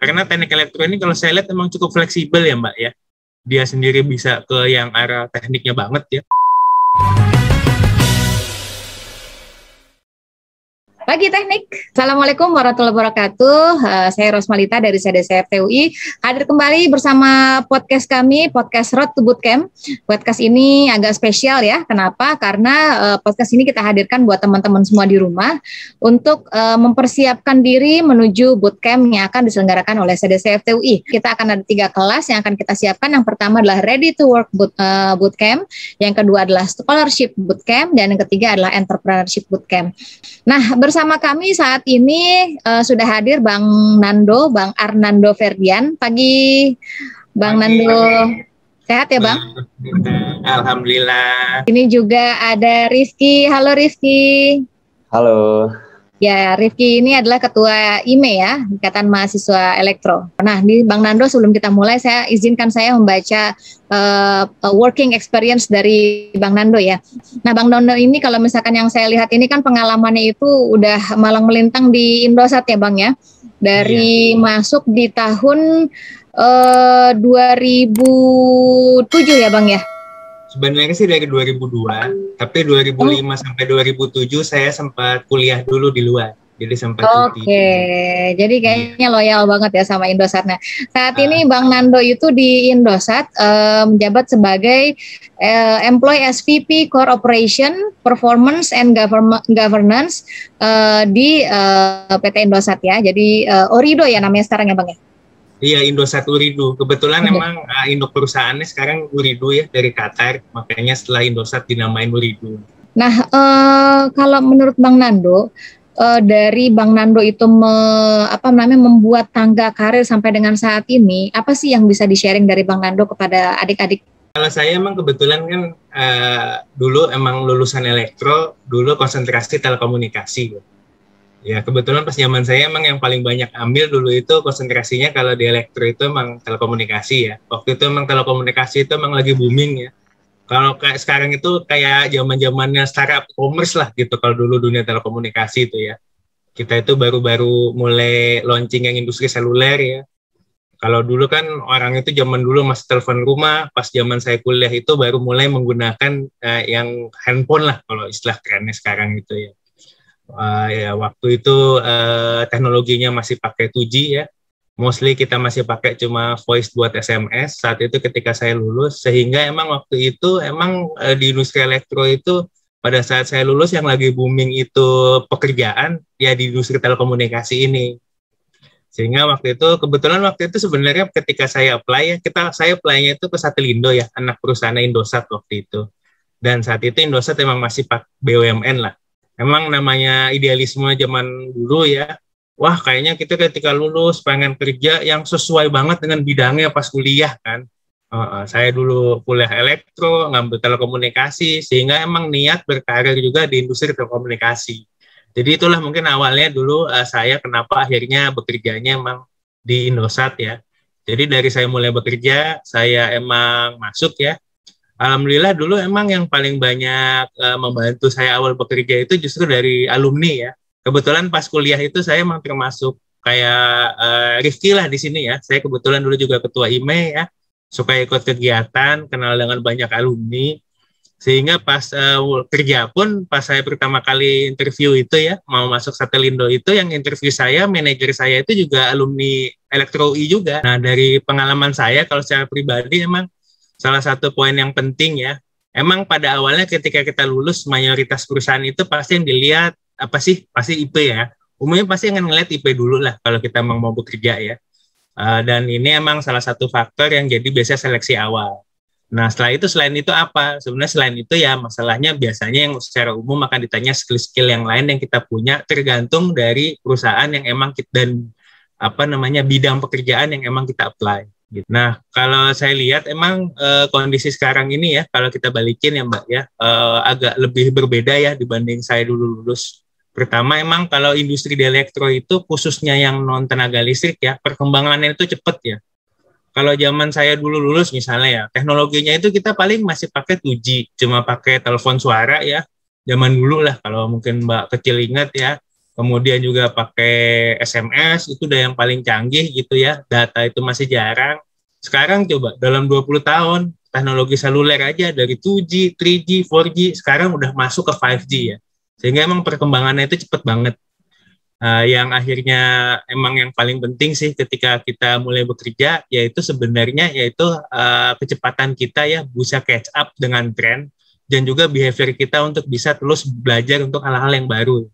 Karena teknik elektro ini kalau saya lihat emang cukup fleksibel ya Mbak ya. Dia sendiri bisa ke yang arah tekniknya banget ya. Pagi Teknik, Assalamualaikum warahmatullahi wabarakatuh. Saya Rosmalita dari CDCF TUI. Hadir kembali bersama podcast kami, podcast Road to Bootcamp. Podcast ini agak spesial ya. Kenapa? Karena podcast ini kita hadirkan buat teman-teman semua di rumah untuk mempersiapkan diri menuju bootcamp yang akan diselenggarakan oleh CDCF TUI. Kita akan ada 3 kelas yang akan kita siapkan. Yang pertama adalah Ready to Work Bootcamp, yang kedua adalah Scholarship Bootcamp, dan yang ketiga adalah Entrepreneurship Bootcamp. Nah, bersama kami saat ini sudah hadir Bang Nando, Bang Arnando Ferdian. Pagi, Bang Nando. Sehat ya, Bang? Alhamdulillah. Ini juga ada Rifki. Halo, Rifki. Halo. Ya, Rifki ini adalah Ketua IME ya, Ikatan Mahasiswa Elektro. Nah, di Bang Nando, sebelum kita mulai, saya membaca working experience dari Bang Nando ya. Nah, Bang Nando ini kalau misalkan yang saya lihat ini kan pengalamannya itu udah malang melintang di Indosat ya Bang ya. Dari masuk di tahun 2007 ya Bang ya. Sebenarnya sih dari 2002, tapi 2005 sampai 2007 saya sempat kuliah dulu di luar. Jadi sempat cuti. Jadi kayaknya loyal banget ya sama Indosat. Nah, saat ini Bang Nando itu di Indosat menjabat sebagai Employee SVP Core Operation, Performance and Governance di PT Indosat ya. Jadi Orido ya namanya sekarang ya Bang ya? Iya, Indosat Uridu. Kebetulan emang induk perusahaannya sekarang Uridu ya, dari Qatar. Makanya setelah Indosat dinamain Uridu. Nah, kalau menurut Bang Nando, dari Bang Nando itu membuat tangga karir sampai dengan saat ini, apa sih yang bisa di-sharing dari Bang Nando kepada adik-adik? Kalau saya emang kebetulan kan dulu emang lulusan elektro, dulu konsentrasi telekomunikasi. Ya kebetulan pas zaman saya emang yang paling banyak ambil dulu itu konsentrasinya kalau di elektro itu emang telekomunikasi ya. Waktu itu emang telekomunikasi itu emang lagi booming ya. Kalau kayak sekarang itu kayak zaman-zamannya startup commerce lah gitu kalau dulu dunia telekomunikasi itu ya. Kita itu baru-baru mulai launching yang industri seluler ya. Kalau dulu kan orang itu zaman dulu masih telepon rumah, pas zaman saya kuliah itu baru mulai menggunakan yang handphone lah kalau istilah kerennya sekarang gitu ya. Ya waktu itu teknologinya masih pakai 2G ya, mostly kita masih pakai cuma voice buat SMS saat itu ketika saya lulus, sehingga emang waktu itu emang di industri elektro itu pada saat saya lulus yang lagi booming itu pekerjaan ya di industri telekomunikasi ini, sehingga waktu itu kebetulan waktu itu sebenarnya ketika saya apply ya saya apply-nya itu ke Satelindo ya, anak perusahaan Indosat waktu itu, dan saat itu Indosat emang masih pakai BUMN lah. Emang namanya idealisme zaman dulu ya, wah kayaknya kita ketika lulus pengen kerja yang sesuai banget dengan bidangnya pas kuliah kan. Saya dulu kuliah elektro, ngambil telekomunikasi, sehingga emang niat berkarir juga di industri telekomunikasi. Jadi itulah mungkin awalnya dulu saya kenapa akhirnya bekerjanya emang di Indosat ya. Jadi dari saya mulai bekerja, saya emang masuk ya. Alhamdulillah dulu emang yang paling banyak membantu saya awal bekerja itu justru dari alumni ya. Kebetulan pas kuliah itu saya emang termasuk kayak Rifki lah di sini ya. Saya kebetulan dulu juga ketua IME ya. Suka ikut kegiatan, kenal dengan banyak alumni. Sehingga pas kerja pun, pas saya pertama kali interview itu ya, mau masuk Satelindo itu, yang interview saya, manajer saya itu juga alumni Elektro UI juga. Nah dari pengalaman saya, kalau secara pribadi emang salah satu poin yang penting ya, emang pada awalnya ketika kita lulus mayoritas perusahaan itu pasti yang dilihat apa sih? Pasti IP ya. Umumnya pasti akan ngeliat IP dulu lah kalau kita emang mau bekerja ya. Dan ini emang salah satu faktor yang jadi biasanya seleksi awal. Nah setelah itu selain itu apa? Sebenarnya selain itu ya masalahnya biasanya yang secara umum akan ditanya skill-skill yang lain yang kita punya tergantung dari perusahaan yang emang kita, dan bidang pekerjaan yang emang kita apply. Nah, kalau saya lihat emang kondisi sekarang ini ya, kalau kita balikin ya Mbak ya, agak lebih berbeda ya dibanding saya dulu lulus. Pertama emang kalau industri di elektro itu khususnya yang non tenaga listrik ya, perkembangannya itu cepat ya. Kalau zaman saya dulu lulus misalnya ya, teknologinya itu kita paling masih pakai 2G, cuma pakai telepon suara ya, zaman dulu lah kalau mungkin Mbak kecil ingat ya. kemudian juga pakai SMS, itu udah yang paling canggih gitu ya, data itu masih jarang. Sekarang coba dalam 20 tahun, teknologi seluler aja dari 2G, 3G, 4G, sekarang udah masuk ke 5G ya. Sehingga emang perkembangannya itu cepet banget. Yang akhirnya emang yang paling penting sih ketika kita mulai bekerja, yaitu sebenarnya yaitu kecepatan kita ya bisa catch up dengan tren, dan juga behavior kita untuk bisa terus belajar untuk hal-hal yang baru.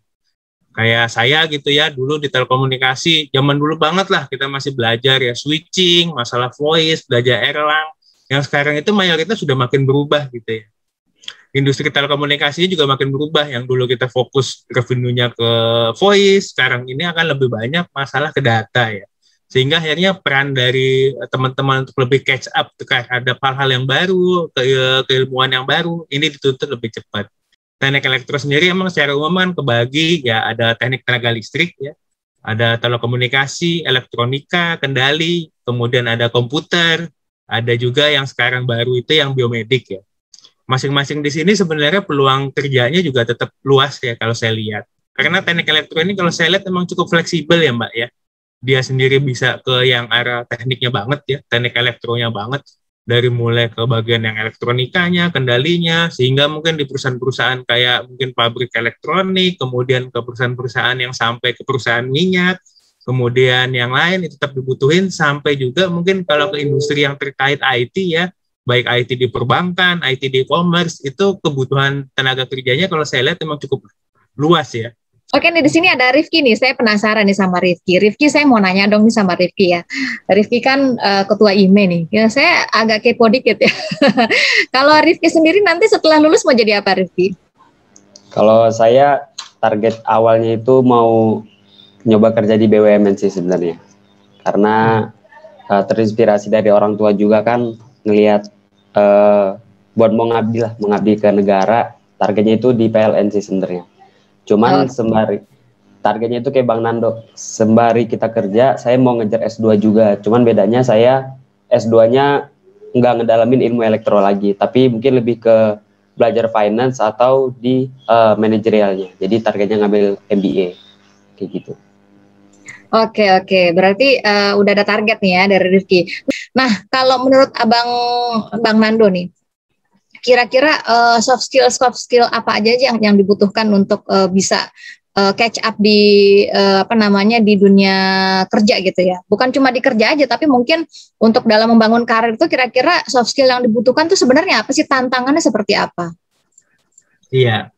Kayak saya gitu ya, dulu di telekomunikasi, zaman dulu banget lah kita masih belajar ya switching, masalah voice, belajar Erlang. Yang sekarang itu mayoritas sudah makin berubah gitu ya. Industri telekomunikasinya juga makin berubah. Yang dulu kita fokus revenue-nya ke voice, sekarang ini akan lebih banyak masalah ke data ya. Sehingga akhirnya peran dari teman-teman untuk lebih catch up terhadap hal-hal yang baru, keilmuan yang baru, ini dituntut lebih cepat. Teknik elektro sendiri emang secara umum kan kebagi ya, ada teknik tenaga listrik ya, ada telekomunikasi, elektronika, kendali, kemudian ada komputer, ada juga yang sekarang baru itu yang biomedik ya. Masing-masing di sini sebenarnya peluang kerjanya juga tetap luas ya kalau saya lihat. Karena teknik elektro ini kalau saya lihat memang cukup fleksibel ya Mbak ya. Dia sendiri bisa ke yang arah tekniknya banget ya, teknik elektronya banget. Dari mulai ke bagian yang elektronikanya, kendalinya, sehingga mungkin di perusahaan-perusahaan kayak mungkin pabrik elektronik, kemudian ke perusahaan-perusahaan yang sampai ke perusahaan minyak, kemudian yang lain itu tetap dibutuhin, sampai juga mungkin kalau ke industri yang terkait IT ya, baik IT di perbankan, IT di e-commerce, itu kebutuhan tenaga kerjanya kalau saya lihat memang cukup luas ya. Oke nih, di sini ada Rifki nih, saya penasaran nih sama Rifki. Rifki, saya mau nanya dong nih sama Rifki ya. Rifki kan ketua IME nih, ya saya agak kepo dikit ya. Kalau Rifki sendiri nanti setelah lulus mau jadi apa Rifki? Kalau saya target awalnya itu mau nyoba kerja di BUMN sih sebenarnya. Karena terinspirasi dari orang tua juga kan, ngelihat buat mau mengabdi ke negara, targetnya itu di PLN sih sebenarnya. Cuman sembari targetnya itu kayak Bang Nando, sembari kita kerja, saya mau ngejar S2 juga. Cuman bedanya saya S2-nya nggak ngedalamin ilmu elektro lagi, tapi mungkin lebih ke belajar finance atau di manajerialnya. Jadi targetnya ngambil MBA kayak gitu. Oke, berarti udah ada target nih ya dari Rifki. Nah, kalau menurut Bang Nando nih, kira-kira soft skill apa aja yang dibutuhkan untuk bisa catch up di di dunia kerja gitu ya. Bukan cuma di kerja aja, tapi mungkin untuk dalam membangun karir itu kira-kira soft skill yang dibutuhkan tuh sebenarnya apa sih, tantangannya seperti apa? Iya,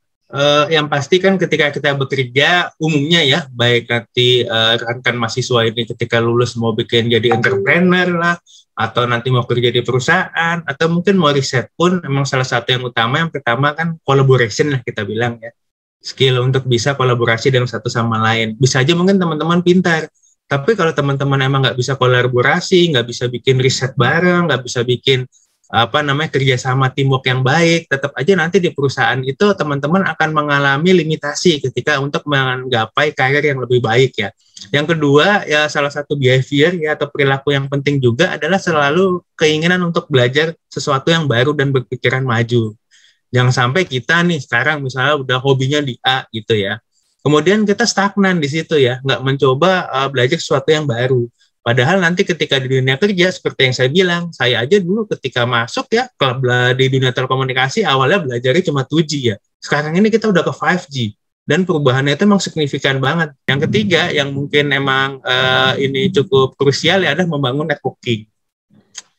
yang pasti kan ketika kita bekerja umumnya ya, baik nanti rekan mahasiswa ini ketika lulus mau bikin jadi entrepreneur lah, atau nanti mau kerja di perusahaan, atau mungkin mau riset pun, memang salah satu yang pertama kan collaboration lah kita bilang ya. Skill untuk bisa kolaborasi dengan satu sama lain. Bisa aja mungkin teman-teman pintar, tapi kalau teman-teman emang nggak bisa kolaborasi, nggak bisa bikin riset bareng, nggak bisa bikin kerjasama teamwork yang baik, tetap aja nanti di perusahaan itu teman-teman akan mengalami limitasi ketika untuk menggapai karir yang lebih baik ya. Yang kedua ya, salah satu behavior ya atau perilaku yang penting juga adalah selalu keinginan untuk belajar sesuatu yang baru dan berpikiran maju. Jangan sampai kita nih sekarang misalnya udah hobinya di A gitu ya, kemudian kita stagnan di situ ya, nggak mencoba belajar sesuatu yang baru. Padahal nanti ketika di dunia kerja, seperti yang saya bilang, saya aja dulu ketika masuk ya, di dunia telekomunikasi, awalnya belajarnya cuma 2G ya. Sekarang ini kita udah ke 5G. Dan perubahannya itu memang signifikan banget. Yang ketiga, yang mungkin emang ini cukup krusial ya, adalah membangun networking.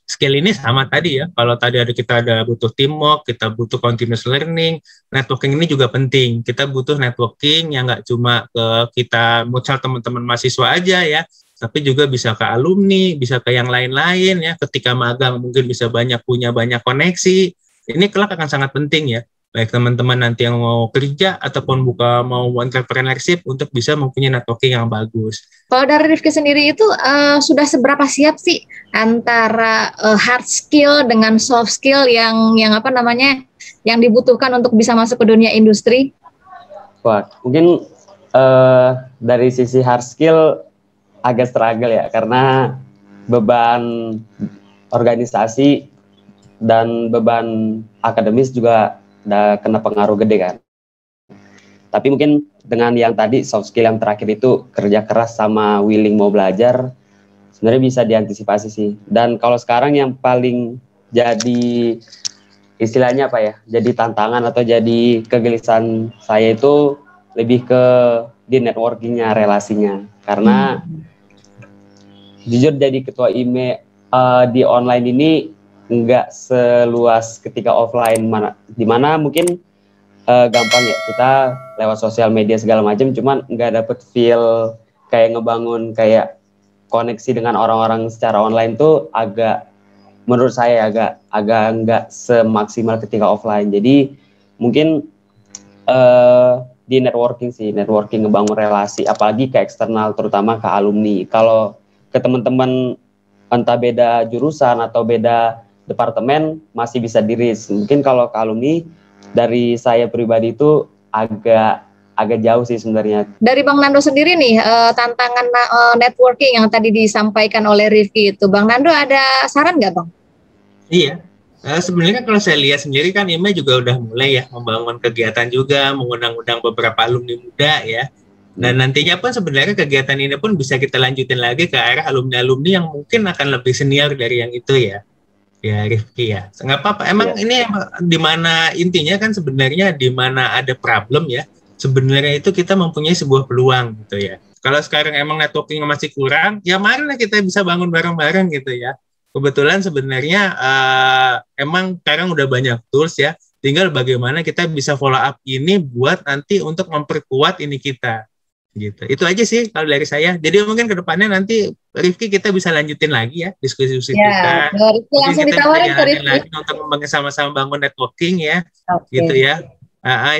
Skill ini sama tadi ya, kalau tadi kita ada butuh teamwork, kita butuh continuous learning, networking ini juga penting. Kita butuh networking yang nggak cuma ke kita mucal teman-teman mahasiswa aja ya, tapi juga bisa ke alumni, bisa ke yang lain-lain ya. Ketika magang mungkin bisa punya banyak koneksi. Ini kelak akan sangat penting ya, baik teman-teman nanti yang mau kerja ataupun mau entrepreneurship untuk bisa mempunyai networking yang bagus. Kalau dari Rifki sendiri itu sudah seberapa siap sih antara hard skill dengan soft skill yang dibutuhkan untuk bisa masuk ke dunia industri? Wah, mungkin dari sisi hard skill agak struggle ya, karena beban organisasi dan beban akademis juga udah kena pengaruh gede kan. Tapi mungkin dengan yang tadi soft skill yang terakhir itu kerja keras sama willing mau belajar, sebenarnya bisa diantisipasi sih. Dan kalau sekarang yang paling jadi istilahnya apa ya, jadi tantangan atau jadi kegelisahan saya itu lebih ke di networkingnya, relasinya. Karena jujur jadi ketua IME di online ini nggak seluas ketika offline, dimana mungkin gampang ya kita lewat sosial media segala macam, cuman nggak dapet feel kayak ngebangun kayak koneksi dengan orang-orang secara online tuh agak, menurut saya agak nggak semaksimal ketika offline. Jadi mungkin di networking sih, networking ngebangun relasi, apalagi ke eksternal, terutama ke alumni. Kalau ke teman-teman entah beda jurusan atau beda departemen masih bisa diris. Mungkin kalau ke alumni, dari saya pribadi itu agak jauh sih sebenarnya. Dari Bang Nando sendiri nih, tantangan networking yang tadi disampaikan oleh Rifki itu, Bang Nando ada saran nggak, Bang? Iya, sebenarnya kalau saya lihat sendiri kan IME juga udah mulai ya membangun kegiatan juga, mengundang-undang beberapa alumni muda ya. Dan nantinya pun sebenarnya kegiatan ini pun bisa kita lanjutin lagi ke arah alumni-alumni yang mungkin akan lebih senior dari yang itu ya. Ya Rifki ya, nggak apa-apa. Emang ini di mana intinya kan sebenarnya di mana ada problem ya, sebenarnya itu kita mempunyai sebuah peluang gitu ya. Kalau sekarang emang networking masih kurang, ya marilah kita bisa bangun bareng-bareng gitu ya. Kebetulan sebenarnya emang sekarang udah banyak tools ya, tinggal bagaimana kita bisa follow up ini buat nanti untuk memperkuat ini kita. Gitu. Itu aja sih kalau dari saya. Jadi mungkin ke depannya nanti Rifki kita bisa lanjutin lagi ya diskusi kita. Rifki langsung ditawarin ke Rifki lagi untuk sama-sama bangun networking ya, gitu ya.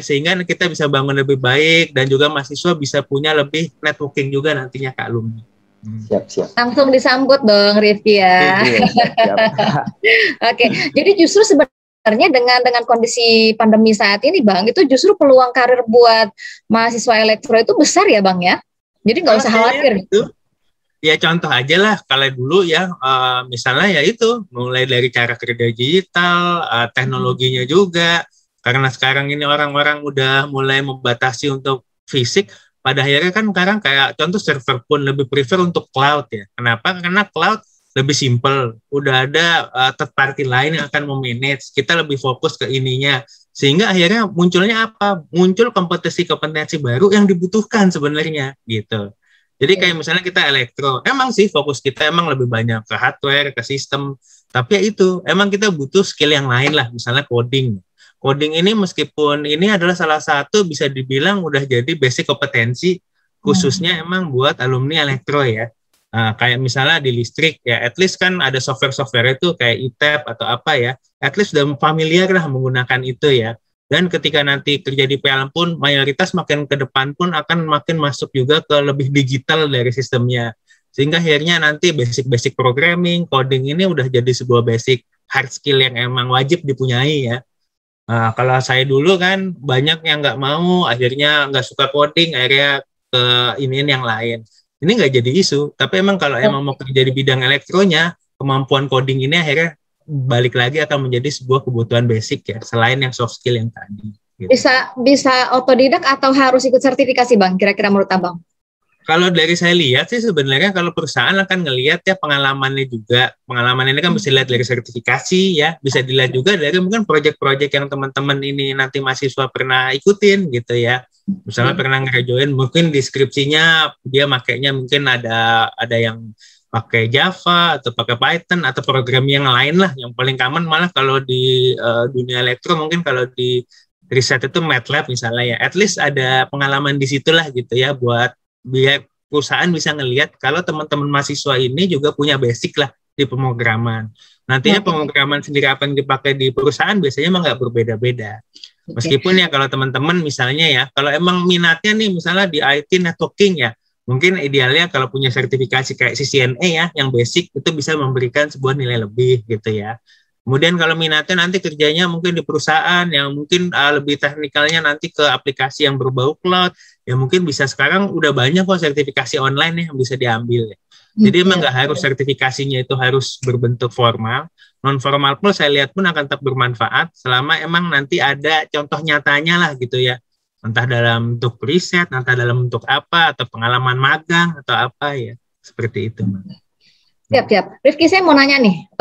Sehingga kita bisa bangun lebih baik dan juga mahasiswa bisa punya lebih networking juga nantinya Kak alumni. Siap. Langsung disambut dong Rifki ya. Siap. Oke, jadi justru sebenarnya dengan kondisi pandemi saat ini, Bang, itu justru peluang karir buat mahasiswa elektro itu besar ya, Bang ya. Jadi nggak usah khawatir. Gitu. Ya contoh aja lah, kalau dulu ya misalnya ya itu mulai dari cara kerja digital, teknologinya juga. Karena sekarang ini orang-orang udah mulai membatasi untuk fisik. Pada akhirnya kan sekarang kayak contoh server pun lebih prefer untuk cloud ya. Kenapa? Karena cloud lebih simple, udah ada third party lain yang akan memanage, kita lebih fokus ke ininya, sehingga akhirnya munculnya apa? Muncul kompetensi-kompetensi baru yang dibutuhkan sebenarnya, gitu. Jadi kayak misalnya kita elektro, emang sih fokus kita emang lebih banyak ke hardware, ke sistem, tapi ya itu, emang kita butuh skill yang lain lah, misalnya coding. Coding ini meskipun ini adalah salah satu bisa dibilang udah jadi basic kompetensi, khususnya emang buat alumni elektro ya. Kayak misalnya di listrik ya, at least kan ada software itu kayak ITEP atau apa ya, at least udah familiar lah menggunakan itu ya. Dan ketika nanti kerja di PLN pun mayoritas makin ke depan pun akan makin masuk juga ke lebih digital dari sistemnya. Sehingga akhirnya nanti basic programming, coding ini udah jadi sebuah basic hard skill yang emang wajib dipunyai ya. Kalau saya dulu kan banyak yang nggak mau, akhirnya nggak suka coding, akhirnya ke iniin yang lain. Ini nggak jadi isu, tapi emang kalau emang mau kerja di bidang elektronya, kemampuan coding ini akhirnya balik lagi akan menjadi sebuah kebutuhan basic ya, selain yang soft skill yang tadi. Gitu. Bisa otodidak atau harus ikut sertifikasi, Bang? Kira-kira menurut Abang? Kalau dari saya lihat sih sebenarnya kalau perusahaan akan ngelihat ya pengalamannya juga. Pengalaman ini kan bisa dilihat dari sertifikasi ya, bisa dilihat juga dari mungkin proyek-proyek yang teman-teman ini nanti mahasiswa pernah ikutin gitu ya. Misalnya pernah ngejoin, mungkin deskripsinya dia makainya mungkin ada yang pakai Java atau pakai Python atau program yang lain lah. Yang paling common malah kalau di dunia elektro mungkin kalau di riset itu MATLAB misalnya ya. At least ada pengalaman di situlah gitu ya, buat biar perusahaan bisa ngelihat kalau teman-teman mahasiswa ini juga punya basic lah di pemrograman. Nantinya pemrograman sendiri apa yang dipakai di perusahaan biasanya emang nggak berbeda-beda. Meskipun ya kalau teman-teman misalnya ya, kalau emang minatnya nih misalnya di IT networking ya, mungkin idealnya kalau punya sertifikasi kayak CCNA ya, yang basic itu bisa memberikan sebuah nilai lebih gitu ya. Kemudian kalau minatnya nanti kerjanya mungkin di perusahaan yang mungkin lebih teknikalnya nanti ke aplikasi yang berbau cloud, ya mungkin bisa sekarang udah banyak kok sertifikasi online yang bisa diambil ya. Jadi emang nggak harus sertifikasinya itu harus berbentuk formal, non formal pun saya lihat pun akan tetap bermanfaat selama emang nanti ada contoh nyatanya lah gitu ya. entah dalam bentuk riset, entah dalam bentuk apa, atau pengalaman magang atau apa ya, seperti itu. Siap. Rifki, saya mau nanya nih,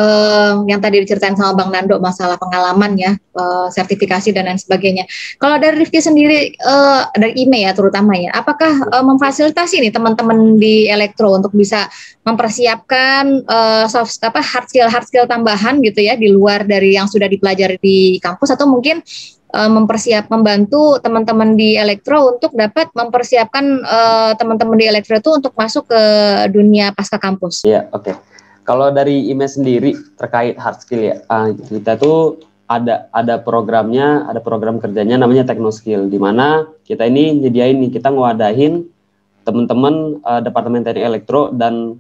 yang tadi diceritain sama Bang Nando masalah pengalaman ya, sertifikasi dan lain sebagainya. Kalau dari Rifki sendiri, dari IME ya terutama ya, apakah memfasilitasi nih teman-teman di elektro untuk bisa mempersiapkan hard skill tambahan gitu ya, di luar dari yang sudah dipelajari di kampus, atau mungkin membantu teman-teman di elektro untuk dapat mempersiapkan teman-teman di elektro itu untuk masuk ke dunia pasca kampus. Iya, oke. Kalau dari IME sendiri terkait hard skill ya, kita tuh ada programnya, ada program kerjanya namanya Teknoskill, di mana kita ini nyediain nih, kita ngewadahin teman-teman Departemen Teknik Elektro dan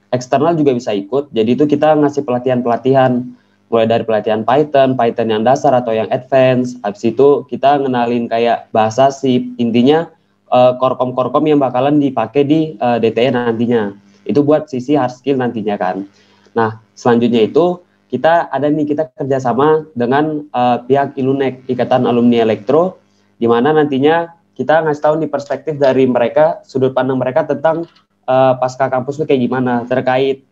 eksternal juga bisa ikut. Jadi itu kita ngasih pelatihan-pelatihan, mulai dari pelatihan Python yang dasar atau yang advance. Habis itu kita ngenalin kayak bahasa C, intinya korkom-korkom yang bakalan dipakai di DTE nantinya. Itu buat sisi hard skill nantinya kan. Nah, selanjutnya itu kita kerjasama dengan pihak ILUNEK, Ikatan Alumni Elektro, di mana nantinya kita ngasih tahu nih perspektif dari mereka, sudut pandang mereka tentang pasca kampus itu kayak gimana. Terkait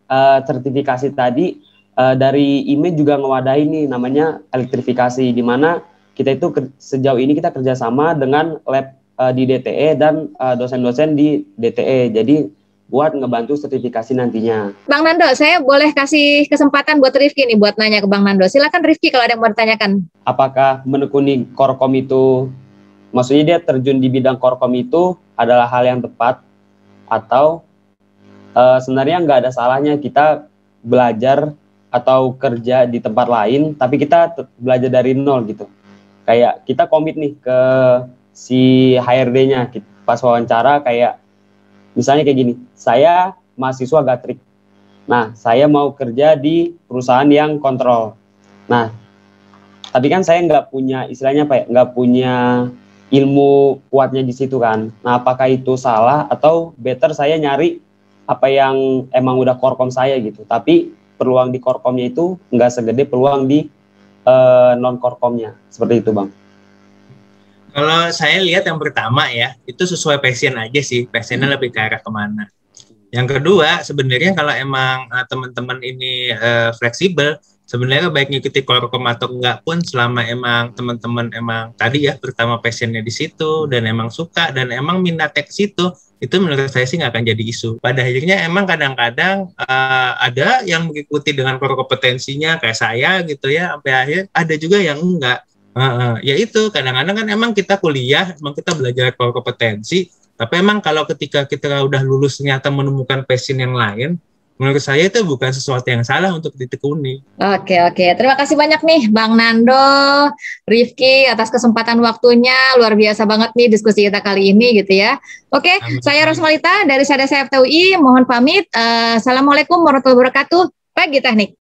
sertifikasi tadi, dari IME juga ngewadahi nih namanya elektrifikasi, di mana kita itu sejauh ini kita kerjasama dengan lab di DTE dan dosen-dosen di DTE, jadi buat ngebantu sertifikasi nantinya. Bang Nando, saya boleh kasih kesempatan buat Rifki nih buat nanya ke Bang Nando. Silakan Rifki kalau ada yang mau ditanyakan. Apakah menekuni korkom itu, maksudnya dia terjun di bidang korkom itu adalah hal yang tepat, atau sebenarnya nggak ada salahnya kita belajar atau kerja di tempat lain, tapi kita belajar dari nol gitu. Kayak kita komit nih ke si HRD-nya, pas wawancara kayak, misalnya kayak gini, saya mahasiswa Gatrik. Nah, saya mau kerja di perusahaan yang kontrol. Nah, tapi kan saya nggak punya, istilahnya apa ya, nggak punya ilmu kuatnya di situ kan. Nah, apakah itu salah atau better saya nyari apa yang emang udah korkom saya gitu, tapi peluang di korkomnya itu nggak segede peluang di non korkomnya, seperti itu Bang. Kalau saya lihat yang pertama ya, itu sesuai passion aja sih, passionnya lebih ke arah kemana. Yang kedua, sebenarnya kalau emang teman-teman ini fleksibel, sebenarnya baik ngikuti korkom atau enggak pun, selama emang teman-teman emang tadi ya, pertama passionnya di situ, dan emang suka, dan emang minatnya ke situ, itu menurut saya sih nggak akan jadi isu. Pada akhirnya emang kadang-kadang ada yang mengikuti dengan core kompetensinya kayak saya gitu ya, sampai akhir, ada juga yang enggak. Ya itu, kadang-kadang kan emang kita kuliah, emang kita belajar core kompetensi, tapi emang kalau ketika kita udah lulus ternyata menemukan passion yang lain, menurut saya itu bukan sesuatu yang salah untuk ditekuni. Oke. Terima kasih banyak nih Bang Nando, Rifki atas kesempatan waktunya. Luar biasa banget nih diskusi kita kali ini gitu ya. Oke, saya Rosmalita dari SEDESEF FTUI. Mohon pamit. Assalamualaikum warahmatullahi wabarakatuh. Pagi Teknik.